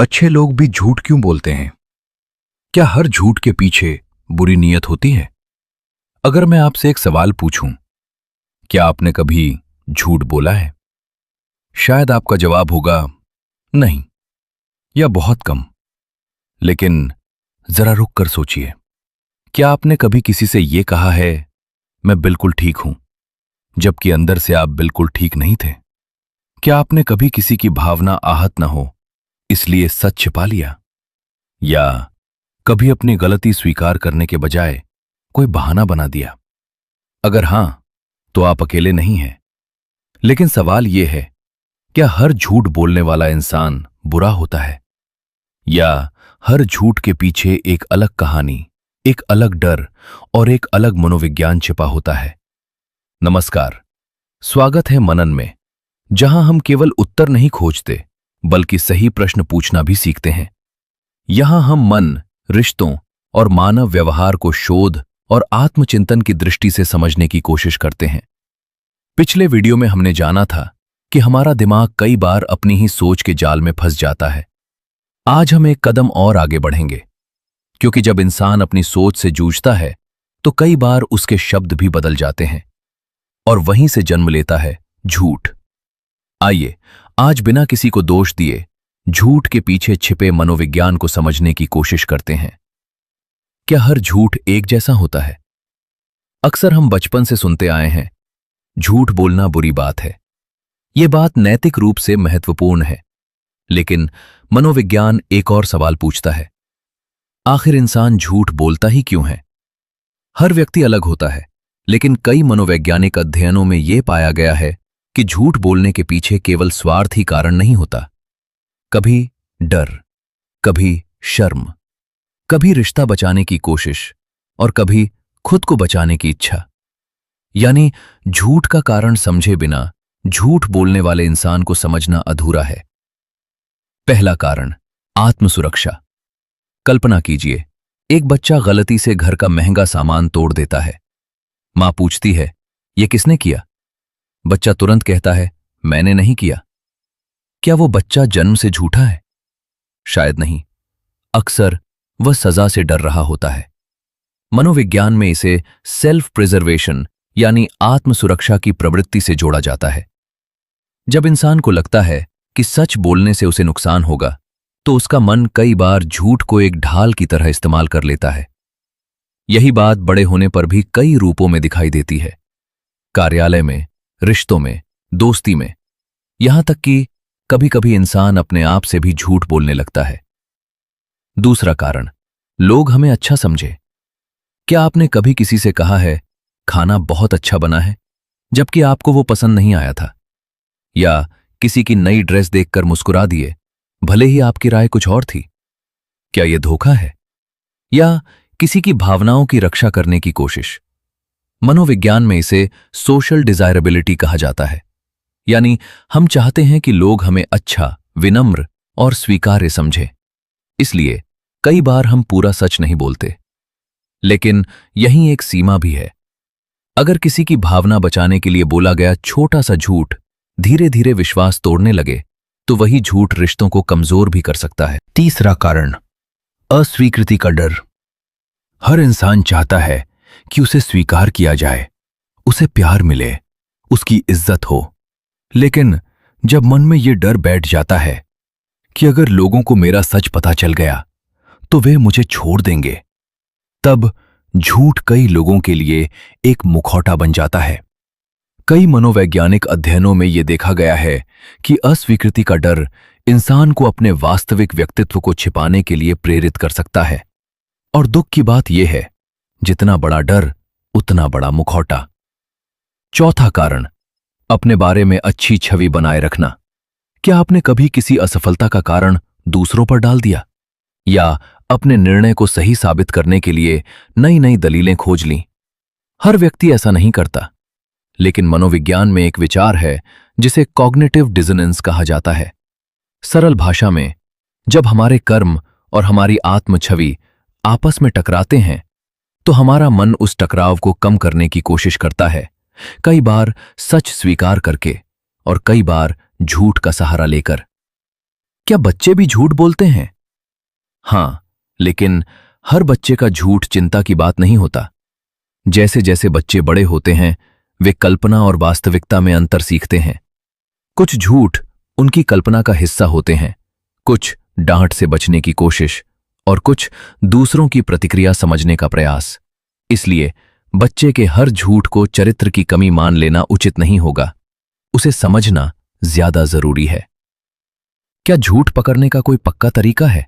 अच्छे लोग भी झूठ क्यों बोलते हैं? क्या हर झूठ के पीछे बुरी नीयत होती है? अगर मैं आपसे एक सवाल पूछूं, क्या आपने कभी झूठ बोला है? शायद आपका जवाब होगा नहीं या बहुत कम। लेकिन जरा रुक कर सोचिए, क्या आपने कभी किसी से यह कहा है, मैं बिल्कुल ठीक हूं, जबकि अंदर से आप बिल्कुल ठीक नहीं थे? क्या आपने कभी किसी की भावना आहत न हो इसलिए सच छिपा लिया? या कभी अपनी गलती स्वीकार करने के बजाय कोई बहाना बना दिया? अगर हां, तो आप अकेले नहीं हैं। लेकिन सवाल यह है, क्या हर झूठ बोलने वाला इंसान बुरा होता है? या हर झूठ के पीछे एक अलग कहानी, एक अलग डर और एक अलग मनोविज्ञान छिपा होता है? नमस्कार, स्वागत है मनन में, जहां हम केवल उत्तर नहीं खोजते, बल्कि सही प्रश्न पूछना भी सीखते हैं। यहां हम मन, रिश्तों और मानव व्यवहार को शोध और आत्मचिंतन की दृष्टि से समझने की कोशिश करते हैं। पिछले वीडियो में हमने जाना था कि हमारा दिमाग कई बार अपनी ही सोच के जाल में फंस जाता है। आज हम एक कदम और आगे बढ़ेंगे, क्योंकि जब इंसान अपनी सोच से जूझता है तो कई बार उसके शब्द भी बदल जाते हैं और वहीं से जन्म लेता है झूठ। आइए आज बिना किसी को दोष दिए झूठ के पीछे छिपे मनोविज्ञान को समझने की कोशिश करते हैं। क्या हर झूठ एक जैसा होता है? अक्सर हम बचपन से सुनते आए हैं, झूठ बोलना बुरी बात है। यह बात नैतिक रूप से महत्वपूर्ण है, लेकिन मनोविज्ञान एक और सवाल पूछता है, आखिर इंसान झूठ बोलता ही क्यों है? हर व्यक्ति अलग होता है, लेकिन कई मनोवैज्ञानिक अध्ययनों में यह पाया गया है कि झूठ बोलने के पीछे केवल स्वार्थ ही कारण नहीं होता। कभी डर, कभी शर्म, कभी रिश्ता बचाने की कोशिश और कभी खुद को बचाने की इच्छा। यानी झूठ का कारण समझे बिना झूठ बोलने वाले इंसान को समझना अधूरा है। पहला कारण, आत्मसुरक्षा। कल्पना कीजिए, एक बच्चा गलती से घर का महंगा सामान तोड़ देता है। मां पूछती है, यह किसने किया? बच्चा तुरंत कहता है, मैंने नहीं किया। क्या वो बच्चा जन्म से झूठा है? शायद नहीं। अक्सर वह सजा से डर रहा होता है। मनोविज्ञान में इसे सेल्फ प्रिजर्वेशन यानी आत्मसुरक्षा की प्रवृत्ति से जोड़ा जाता है। जब इंसान को लगता है कि सच बोलने से उसे नुकसान होगा, तो उसका मन कई बार झूठ को एक ढाल की तरह इस्तेमाल कर लेता है। यही बात बड़े होने पर भी कई रूपों में दिखाई देती है, कार्यालय में, रिश्तों में, दोस्ती में, यहां तक कि कभी कभी इंसान अपने आप से भी झूठ बोलने लगता है। दूसरा कारण, लोग हमें अच्छा समझे। क्या आपने कभी किसी से कहा है, खाना बहुत अच्छा बना है, जबकि आपको वो पसंद नहीं आया था? या किसी की नई ड्रेस देखकर मुस्कुरा दिए, भले ही आपकी राय कुछ और थी? क्या यह धोखा है या किसी की भावनाओं की रक्षा करने की कोशिश? मनोविज्ञान में इसे सोशल डिजायरेबिलिटी कहा जाता है। यानी हम चाहते हैं कि लोग हमें अच्छा, विनम्र और स्वीकार्य समझें। इसलिए कई बार हम पूरा सच नहीं बोलते। लेकिन यहीं एक सीमा भी है। अगर किसी की भावना बचाने के लिए बोला गया छोटा सा झूठ धीरे धीरे विश्वास तोड़ने लगे, तो वही झूठ रिश्तों को कमजोर भी कर सकता है। तीसरा कारण, अस्वीकृति का डर। हर इंसान चाहता है कि उसे स्वीकार किया जाए, उसे प्यार मिले, उसकी इज्जत हो। लेकिन जब मन में यह डर बैठ जाता है कि अगर लोगों को मेरा सच पता चल गया तो वे मुझे छोड़ देंगे, तब झूठ कई लोगों के लिए एक मुखौटा बन जाता है। कई मनोवैज्ञानिक अध्ययनों में यह देखा गया है कि अस्वीकृति का डर इंसान को अपने वास्तविक व्यक्तित्व को छिपाने के लिए प्रेरित कर सकता है। और दुख की बात यह है, जितना बड़ा डर उतना बड़ा मुखौटा। चौथा कारण, अपने बारे में अच्छी छवि बनाए रखना। क्या आपने कभी किसी असफलता का कारण दूसरों पर डाल दिया, या अपने निर्णय को सही साबित करने के लिए नई नई दलीलें खोज लीं? हर व्यक्ति ऐसा नहीं करता, लेकिन मनोविज्ञान में एक विचार है जिसे कॉग्निटिव डिसोनेंस कहा जाता है। सरल भाषा में, जब हमारे कर्म और हमारी आत्म छवि आपस में टकराते हैं, तो हमारा मन उस टकराव को कम करने की कोशिश करता है, कई बार सच स्वीकार करके और कई बार झूठ का सहारा लेकर। क्या बच्चे भी झूठ बोलते हैं? हाँ, लेकिन हर बच्चे का झूठ चिंता की बात नहीं होता। जैसे जैसे बच्चे बड़े होते हैं, वे कल्पना और वास्तविकता में अंतर सीखते हैं। कुछ झूठ उनकी कल्पना का हिस्सा होते हैं, कुछ डांट से बचने की कोशिश और कुछ दूसरों की प्रतिक्रिया समझने का प्रयास। इसलिए बच्चे के हर झूठ को चरित्र की कमी मान लेना उचित नहीं होगा, उसे समझना ज्यादा जरूरी है। क्या झूठ पकड़ने का कोई पक्का तरीका है?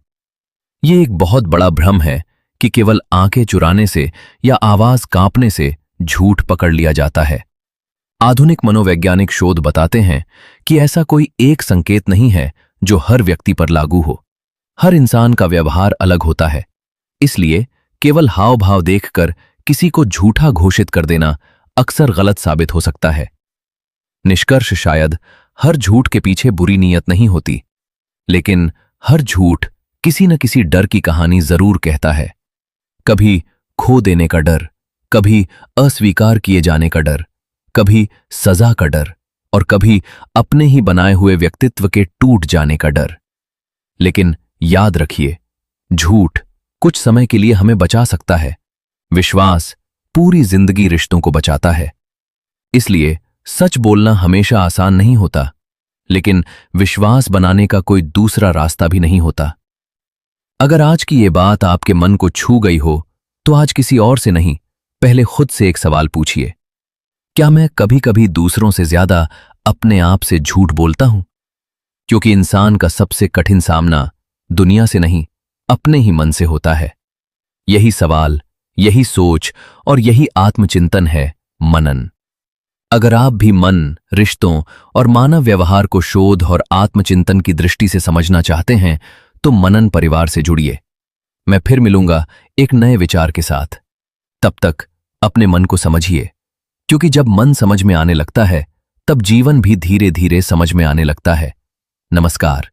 ये एक बहुत बड़ा भ्रम है कि केवल आंखें चुराने से या आवाज कांपने से झूठ पकड़ लिया जाता है। आधुनिक मनोवैज्ञानिक शोध बताते हैं कि ऐसा कोई एक संकेत नहीं है जो हर व्यक्ति पर लागू हो। हर इंसान का व्यवहार अलग होता है, इसलिए केवल हाव भाव देखकर किसी को झूठा घोषित कर देना अक्सर गलत साबित हो सकता है। निष्कर्ष शायद हर झूठ के पीछे बुरी नीयत नहीं होती, लेकिन हर झूठ किसी न किसी डर की कहानी जरूर कहता है। कभी खो देने का डर, कभी अस्वीकार किए जाने का डर, कभी सजा का डर और कभी अपने ही बनाए हुए व्यक्तित्व के टूट जाने का डर। लेकिन याद रखिए, झूठ कुछ समय के लिए हमें बचा सकता है, विश्वास पूरी जिंदगी रिश्तों को बचाता है। इसलिए सच बोलना हमेशा आसान नहीं होता, लेकिन विश्वास बनाने का कोई दूसरा रास्ता भी नहीं होता। अगर आज की ये बात आपके मन को छू गई हो, तो आज किसी और से नहीं, पहले खुद से एक सवाल पूछिए, क्या मैं कभी कभी दूसरों से ज्यादा अपने आप से झूठ बोलता हूं? क्योंकि इंसान का सबसे कठिन सामना दुनिया से नहीं, अपने ही मन से होता है। यही सवाल, यही सोच और यही आत्मचिंतन है मनन। अगर आप भी मन, रिश्तों और मानव व्यवहार को शोध और आत्मचिंतन की दृष्टि से समझना चाहते हैं, तो मनन परिवार से जुड़िए। मैं फिर मिलूंगा एक नए विचार के साथ। तब तक अपने मन को समझिए, क्योंकि जब मन समझ में आने लगता है, तब जीवन भी धीरे धीरे समझ में आने लगता है। नमस्कार।